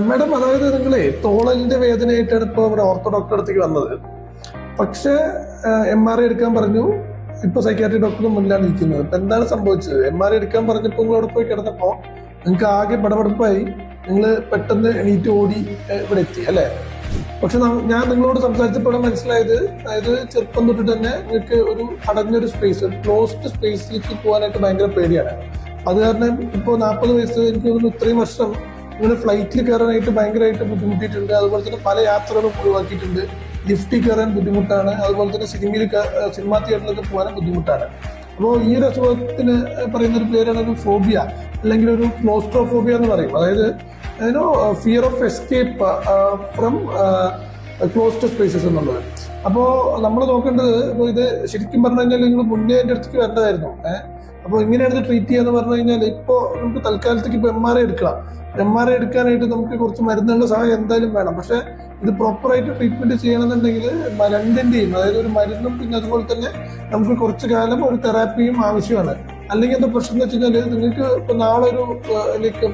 Madam, അതായത് നിങ്ങളെ തോളലിന്റെ വേദനയായിട്ടാണ് ഇപ്പോൾ ഇവിടെ ഓർത്തോ ഡോക്ടറെ അടുത്തേക്ക് വന്നത്. പക്ഷേ MRI എടുക്കാൻ പറഞ്ഞു. ഇപ്പൊ സൈക്യാട്രി ഡോക്ടറുടെ മുന്നിലാണ് ഇരിക്കുന്നത്. ഇപ്പൊ എന്താണ് സംഭവിച്ചത്? MRI എടുക്കാൻ പറഞ്ഞപ്പോൾ നിങ്ങൾ അവിടെ പോയി കിടന്നപ്പോ നിങ്ങൾക്ക് ആകെ പടപടപ്പായി. നിങ്ങൾ പെട്ടെന്ന് എണീറ്റ് ഓടി ഇവിടെ എത്തി അല്ലേ? പക്ഷെ ഞാൻ നിങ്ങളോട് സംസാരിച്ചപ്പോൾ മനസ്സിലായത്, അതായത് ചെറുപ്പം തൊട്ടിട്ട് തന്നെ നിങ്ങൾക്ക് ഒരു അടഞ്ഞൊരു സ്പേസ്, ഒരു ക്ലോസ്ഡ് സ്പേസിലേക്ക് പോകാനായിട്ട് ഭയങ്കര പേടിയാണ്. അത് കാരണം ഇപ്പോൾ 40 വയസ്സ്, എനിക്ക് തോന്നുന്നു ഇത്രയും വർഷം നിങ്ങൾ ഫ്ലൈറ്റിൽ കയറാനായിട്ട് ഭയങ്കരമായിട്ട് ബുദ്ധിമുട്ടിയിട്ടുണ്ട്. അതുപോലെ തന്നെ പല യാത്രകളും ഒഴിവാക്കിയിട്ടുണ്ട്. ലിഫ്റ്റിൽ കയറാൻ ബുദ്ധിമുട്ടാണ്. അതുപോലെ തന്നെ സിനിമാ തിയേറ്ററിലൊക്കെ പോകാൻ ബുദ്ധിമുട്ടാണ്. അപ്പോൾ ഈ ഒരു അസുഖത്തിന് പറയുന്ന ഒരു പേരാണ് ഒരു ഫോബിയ, അല്ലെങ്കിൽ ഒരു ക്ലോസ്ട്രോഫോബിയ എന്ന് പറയും. അതായത് fear of escape from closed spaces എന്നുള്ളത്. അപ്പോൾ നമ്മൾ നോക്കേണ്ടത്, ഇപ്പോൾ ഇത് ശരിക്കും പറഞ്ഞു കഴിഞ്ഞാൽ നിങ്ങൾ മുന്നേ എൻ്റെ അടുത്തേക്ക് വരേണ്ടതായിരുന്നു. അപ്പോൾ ഇങ്ങനെയാണ് ഇത് ട്രീറ്റ് ചെയ്യാന്ന് പറഞ്ഞു കഴിഞ്ഞാൽ ഇപ്പോൾ നമുക്ക് തൽക്കാലത്തേക്ക് ഇപ്പോൾ MRI എടുക്കണം. MRI എടുക്കാനായിട്ട് നമുക്ക് കുറച്ച് മരുന്നുകളുടെ സഹായം എന്തായാലും വേണം. പക്ഷേ ഇത് പ്രോപ്പറായിട്ട് ട്രീറ്റ്മെന്റ് ചെയ്യണമെന്നുണ്ടെങ്കിൽ രണ്ടിൻ്റെയും, അതായത് ഒരു മരുന്നും പിന്നെ അതുപോലെ തന്നെ നമുക്ക് കുറച്ച് കാലം ഒരു തെറാപ്പിയും ആവശ്യമാണ്. അല്ലെങ്കിൽ എന്താ പ്രശ്നം എന്ന് വെച്ച് കഴിഞ്ഞാൽ, നിങ്ങൾക്ക് ഇപ്പോൾ നാളെ ഒരു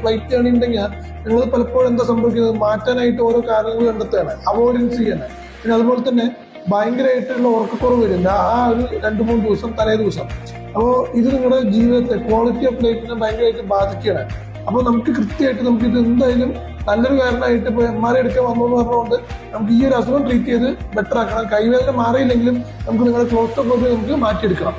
ഫ്ലൈറ്റ് ജേണി ഉണ്ടെങ്കിൽ നിങ്ങൾ പലപ്പോഴും എന്താ സംഭവിക്കുന്നത്, മാറ്റാനായിട്ട് ഓരോ കാരണങ്ങൾ കണ്ടെത്തുകയാണ്, അവോയ്ഡൻസ് ചെയ്യാണ്. പിന്നെ അതുപോലെ തന്നെ ഭയങ്കരമായിട്ടുള്ള ഉറക്കക്കുറവ് വരില്ല ആ ഒരു 2-3 ദിവസം, തലേ ദിവസം. അപ്പോൾ ഇത് നിങ്ങളുടെ ജീവിതത്തെ, ക്വാളിറ്റി ഓഫ് ലൈഫിനെ ഭയങ്കരമായിട്ട് ബാധിക്കുകയാണ്. അപ്പോൾ നമുക്ക് കൃത്യമായിട്ട് നമുക്ക് ഇത് എന്തായാലും നല്ലൊരു കാരണമായിട്ട് ഇപ്പോൾ MRI എടുക്കാൻ വന്നു എന്ന് പറഞ്ഞുകൊണ്ട് നമുക്ക് ഈ ഒരു അസുഖം ട്രീറ്റ് ചെയ്ത് ബെറ്റർ ആക്കണം. കൈവേദന മാറിയില്ലെങ്കിലും നമുക്ക് നിങ്ങളുടെ ക്ലോസ്ട്രോഫോബിയ നമുക്ക് മാറ്റിയെടുക്കണം.